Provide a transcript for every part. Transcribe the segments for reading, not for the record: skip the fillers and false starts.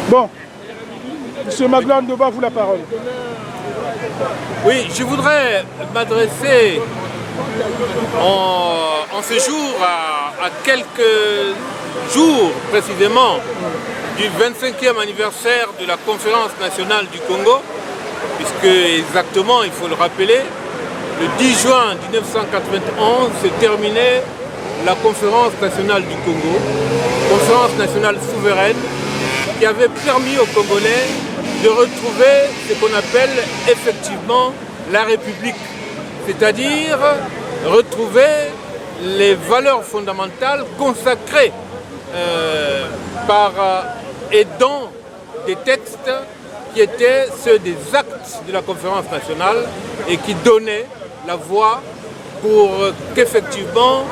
Bon, M. Maglan, devant vous la parole. Oui, je voudrais m'adresser en ce jour à quelques jours précisément du 25e anniversaire de la Conférence nationale du Congo, puisque exactement, il faut le rappeler, le 10 juin 1991 s'est terminée la Conférence nationale du Congo, conférence nationale souveraine, qui avait permis aux Congolais de retrouver ce qu'on appelle effectivement la République, c'est-à-dire retrouver les valeurs fondamentales consacrées et dans des textes qui étaient ceux des actes de la conférence nationale et qui donnaient la voie pour qu'effectivement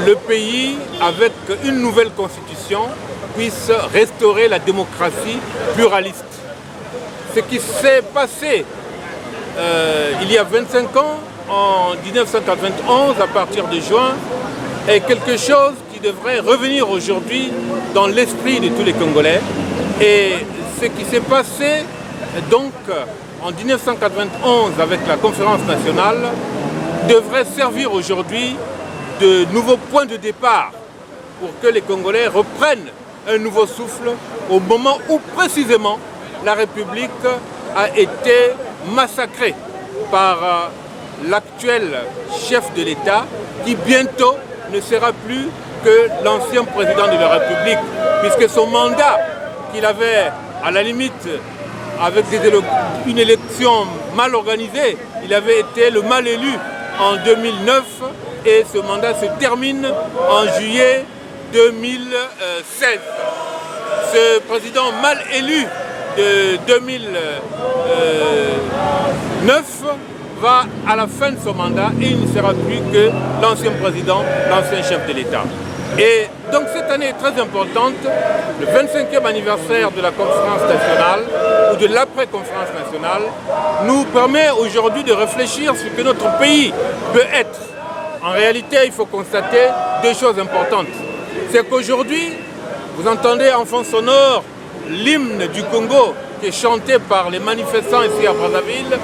le pays, avec une nouvelle constitution, puisse restaurer la démocratie pluraliste. Ce qui s'est passé il y a 25 ans, en 1991, à partir de juin, est quelque chose qui devrait revenir aujourd'hui dans l'esprit de tous les Congolais. Et ce qui s'est passé donc en 1991 avec la conférence nationale devrait servir aujourd'hui de nouveaux points de départ pour que les Congolais reprennent un nouveau souffle au moment où précisément la République a été massacrée par l'actuel chef de l'État qui bientôt ne sera plus que l'ancien président de la République, puisque son mandat qu'il avait à la limite avec une élection mal organisée, il avait été le mal élu en 2009 et ce mandat se termine en juillet 2016. Ce président mal élu de 2009 va à la fin de son mandat et il ne sera plus que l'ancien président, l'ancien chef de l'État. Et donc cette année est très importante, le 25e anniversaire de la conférence nationale ou de l'après-conférence nationale nous permet aujourd'hui de réfléchir sur ce que notre pays peut être. En réalité, il faut constater deux choses importantes. C'est qu'aujourd'hui, vous entendez en fond sonore l'hymne du Congo qui est chanté par les manifestants ici à Brazzaville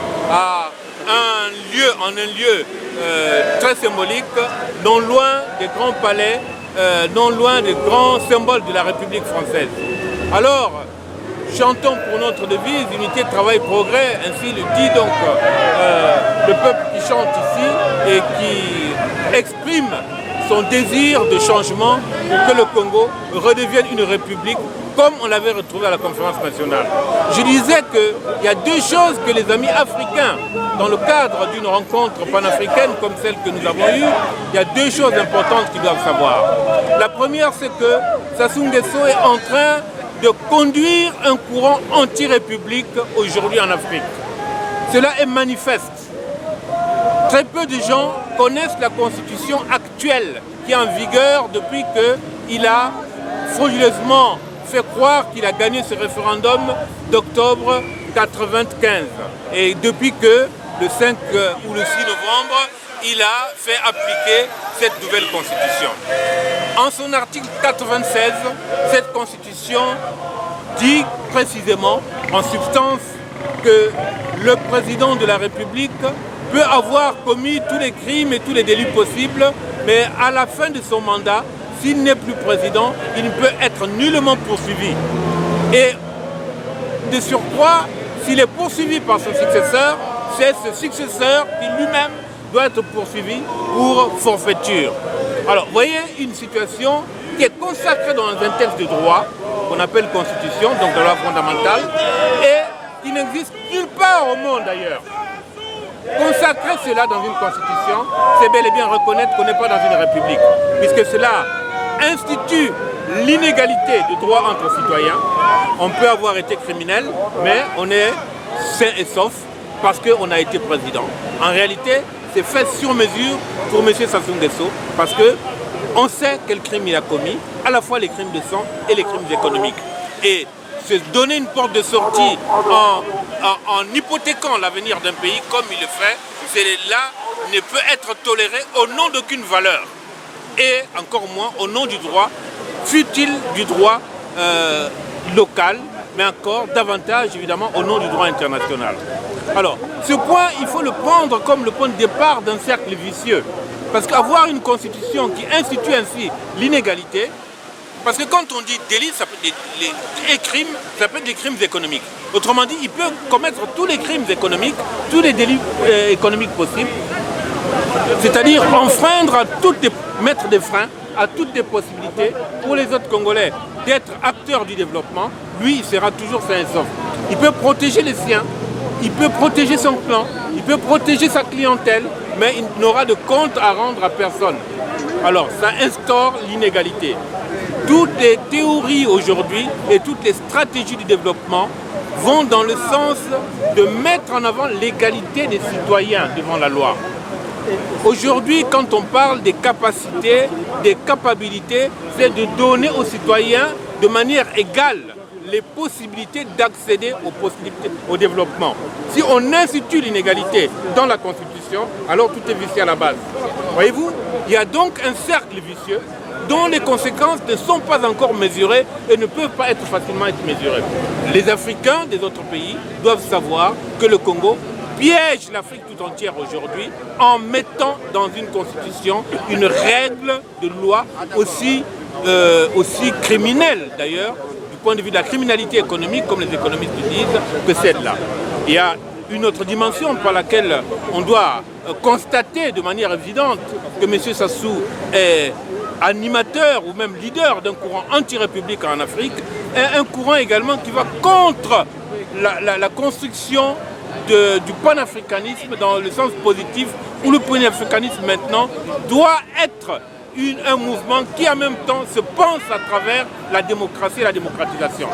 en un lieu très symbolique, non loin des grands palais, non loin des grands symboles de la République française. Alors, chantons pour notre devise, unité, travail, progrès, ainsi le dit donc le peuple qui chante ici et qui exprime son désir de changement pour que le Congo redevienne une république comme on l'avait retrouvé à la conférence nationale. Je disais qu'il y a deux choses que les amis africains, dans le cadre d'une rencontre panafricaine comme celle que nous avons eue, il y a deux choses importantes qu'ils doivent savoir. La première, c'est que Sassou Nguesso est en train de conduire un courant anti-république aujourd'hui en Afrique. Cela est manifeste. Très peu de gens connaissent la constitution actuelle qui est en vigueur depuis qu'il a frauduleusement fait croire qu'il a gagné ce référendum d'octobre 1995. Et depuis que le 5 ou le 6 novembre, il a fait appliquer cette nouvelle constitution. En son article 96, cette constitution dit précisément, en substance, que le président de la République peut avoir commis tous les crimes et tous les délits possibles, mais à la fin de son mandat, s'il n'est plus président, il ne peut être nullement poursuivi. Et de surcroît, s'il est poursuivi par son successeur, c'est ce successeur qui lui-même doit être poursuivi pour forfaiture. Alors, vous voyez une situation qui est consacrée dans un texte de droit, qu'on appelle constitution, donc de la loi fondamentale, et qui n'existe nulle part au monde d'ailleurs. Consacrer cela dans une constitution, c'est bel et bien reconnaître qu'on n'est pas dans une république, puisque cela institue l'inégalité de droits entre citoyens. On peut avoir été criminel, mais on est sain et sauf parce qu'on a été président. En réalité, c'est fait sur mesure pour M. Sassou Nguesso, parce qu'on sait quel crime il a commis, à la fois les crimes de sang et les crimes économiques. Et se donner une porte de sortie en hypothéquant l'avenir d'un pays comme il le fait, cela ne peut être toléré au nom d'aucune valeur. Et encore moins au nom du droit, fut-il du droit local mais encore davantage, évidemment, au nom du droit international. Alors, ce point, il faut le prendre comme le point de départ d'un cercle vicieux. Parce qu'avoir une constitution qui institue ainsi l'inégalité, parce que quand on dit délit, ça peut être des crimes, ça peut être des crimes économiques. Autrement dit, il peut commettre tous les crimes économiques, tous les délits économiques possibles, c'est-à-dire enfreindre mettre des freins à toutes les possibilités pour les autres Congolais d'être acteurs du développement. Lui, il sera toujours sain et sauf. Il peut protéger les siens, il peut protéger son clan, il peut protéger sa clientèle, mais il n'aura de compte à rendre à personne. Alors, ça instaure l'inégalité. Toutes les théories aujourd'hui et toutes les stratégies du développement vont dans le sens de mettre en avant l'égalité des citoyens devant la loi. Aujourd'hui, quand on parle des capacités, des capacités, c'est de donner aux citoyens de manière égale les possibilités d'accéder au développement. Si on institue l'inégalité dans la Constitution, alors tout est vicieux à la base. Voyez-vous, il y a donc un cercle vicieux dont les conséquences ne sont pas encore mesurées et ne peuvent pas être facilement être mesurées. Les Africains des autres pays doivent savoir que le Congo piège l'Afrique tout entière aujourd'hui en mettant dans une constitution une règle de loi aussi criminelle d'ailleurs, du point de vue de la criminalité économique, comme les économistes disent, que celle-là. Il y a une autre dimension par laquelle on doit constater de manière évidente que M. Sassou est animateur ou même leader d'un courant anti-république en Afrique, et un courant également qui va contre la construction du panafricanisme dans le sens positif, où le panafricanisme maintenant doit être un mouvement qui en même temps se pense à travers la démocratie et la démocratisation.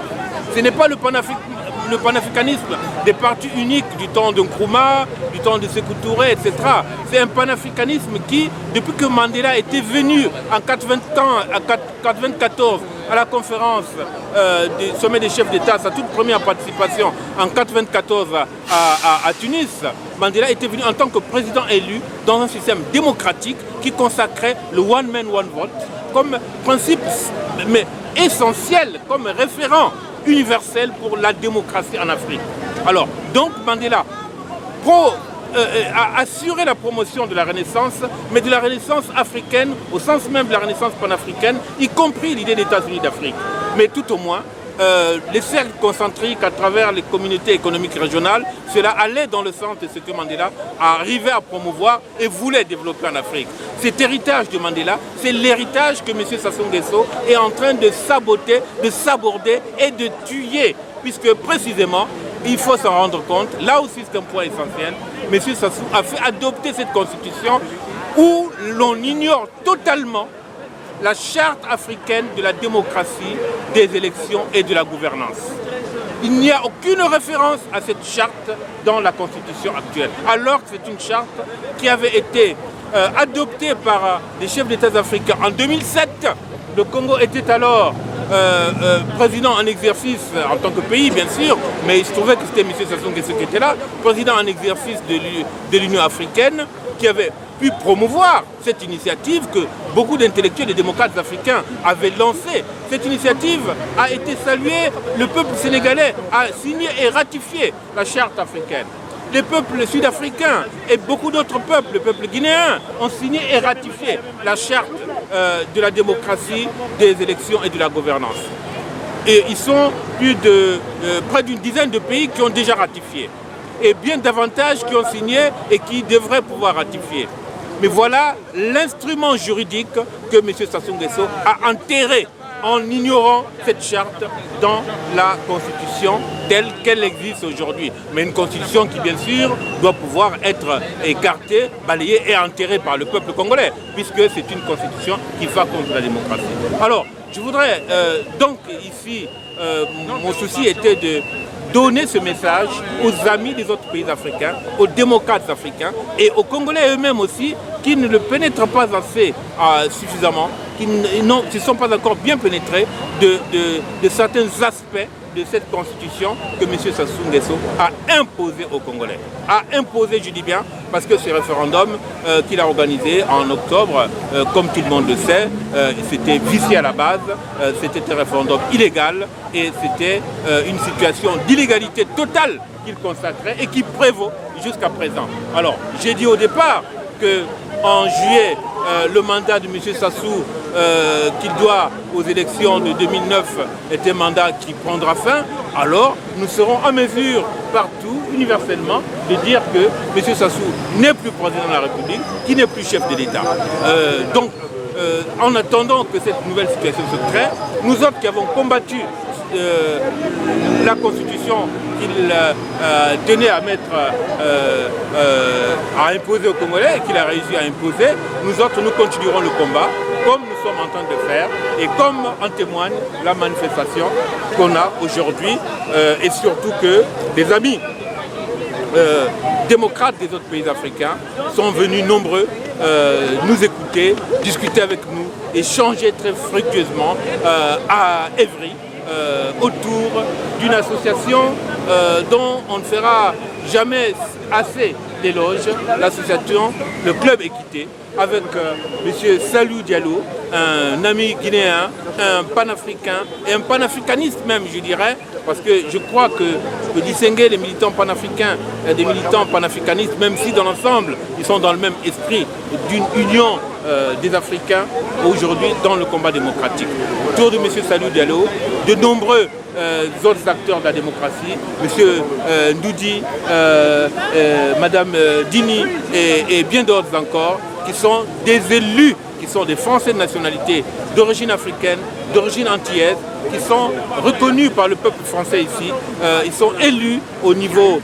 Ce n'est pas le panafricanisme des partis uniques du temps de Nkrumah, du temps de Sékou Touré, etc. C'est un panafricanisme qui, depuis que Mandela était venu en 1994 à la conférence du sommet des chefs d'État, sa toute première participation en 1994 à Tunis, Mandela était venu en tant que président élu dans un système démocratique qui consacrait le one man, one vote comme principe mais essentiel, comme référent universel pour la démocratie en Afrique. Alors, donc Mandela a assuré la promotion de la Renaissance, mais de la Renaissance africaine, au sens même de la Renaissance panafricaine, y compris l'idée d'États-Unis d'Afrique. Mais tout au moins, les cercles concentriques à travers les communautés économiques régionales, cela allait dans le sens de ce que Mandela arrivait à promouvoir et voulait développer en Afrique. Cet héritage de Mandela, c'est l'héritage que M. Sassou Nguesso est en train de saboter, de saborder et de tuer, puisque précisément, il faut s'en rendre compte, là aussi c'est un point essentiel, M. Sassou a fait adopter cette constitution où l'on ignore totalement la charte africaine de la démocratie, des élections et de la gouvernance. Il n'y a aucune référence à cette charte dans la constitution actuelle, alors que c'est une charte qui avait été adoptée par les chefs d'État africains en 2007. Le Congo était alors président en exercice, en tant que pays bien sûr, mais il se trouvait que c'était M. Sassou Nguesso qui était là, président en exercice de l'Union africaine, qui avait pu promouvoir cette initiative que beaucoup d'intellectuels et démocrates africains avaient lancée. Cette initiative a été saluée, le peuple sénégalais a signé et ratifié la charte africaine. Les peuples sud-africains et beaucoup d'autres peuples, le peuple guinéen, ont signé et ratifié la charte de la démocratie, des élections et de la gouvernance. Et ils sont près d'une dizaine de pays qui ont déjà ratifié. Et bien davantage qui ont signé et qui devraient pouvoir ratifier. Mais voilà l'instrument juridique que M. Sassou Nguesso a enterré en ignorant cette charte dans la Constitution telle qu'elle existe aujourd'hui. Mais une Constitution qui, bien sûr, doit pouvoir être écartée, balayée et enterrée par le peuple congolais, puisque c'est une Constitution qui va contre la démocratie. Alors, je voudrais donc ici, mon souci était de donner ce message aux amis des autres pays africains, aux démocrates africains et aux Congolais eux-mêmes aussi, qui ne le pénètrent pas assez suffisamment, qui ne sont pas encore bien pénétrés de certains aspects de cette constitution que M. Sassou Nguesso a imposé aux Congolais. A imposé, je dis bien, parce que ce référendum qu'il a organisé en octobre, comme tout le monde le sait, c'était vicié à la base, c'était un référendum illégal et c'était une situation d'illégalité totale qu'il consacrait et qui prévaut jusqu'à présent. Alors, j'ai dit au départ qu'en juillet, le mandat de M. Sassou, qu'il doit aux élections de 2009, est un mandat qui prendra fin. Alors, nous serons en mesure, partout, universellement, de dire que M. Sassou n'est plus président de la République, qu'il n'est plus chef de l'État. Donc, en attendant que cette nouvelle situation se crée, nous autres qui avons combattu la constitution qu'il tenait à mettre, à imposer aux Congolais et qu'il a réussi à imposer, nous autres nous continuerons le combat comme nous sommes en train de faire et comme en témoigne la manifestation qu'on a aujourd'hui et surtout que des amis démocrates des autres pays africains sont venus nombreux nous écouter, discuter avec nous, échanger très fructueusement à Évry autour d'une association dont on ne fera jamais assez d'éloges, l'association Le Club Équité, avec M. Salou Diallo, un ami guinéen, un panafricain et un panafricaniste même, je dirais, parce que je crois que distinguer les militants panafricains des militants panafricanistes, même si dans l'ensemble, ils sont dans le même esprit d'une union des Africains aujourd'hui dans le combat démocratique. Autour de M. Salou Diallo, de nombreux autres acteurs de la démocratie, M. Ndoudi, Mme Dini et bien d'autres encore, qui sont des élus, qui sont des Français de nationalité d'origine africaine, d'origine antillaise, qui sont reconnus par le peuple français ici. Ils sont élus au niveau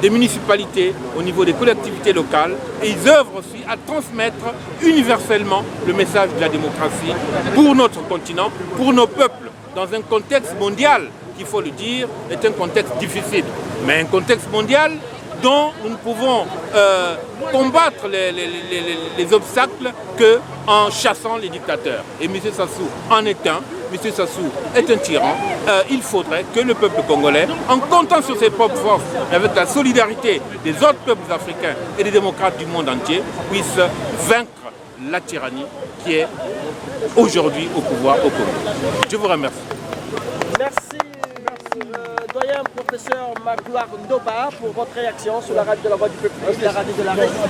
des municipalités, au niveau des collectivités locales, et ils œuvrent aussi à transmettre universellement le message de la démocratie pour notre continent, pour nos peuples, dans un contexte mondial, qu'il faut le dire, est un contexte difficile, mais un contexte mondial dont nous ne pouvons combattre les obstacles qu'en chassant les dictateurs. Et M. Sassou en est un. M. Sassou est un tyran. Il faudrait que le peuple congolais, en comptant sur ses propres forces, avec la solidarité des autres peuples africains et des démocrates du monde entier, puisse vaincre la tyrannie qui est aujourd'hui au pouvoir au Congo. Je vous remercie. Merci. Doyen professeur Magloire Ndoba pour votre réaction sur la radio de la Voix du Peuple, la radio de la Résistance.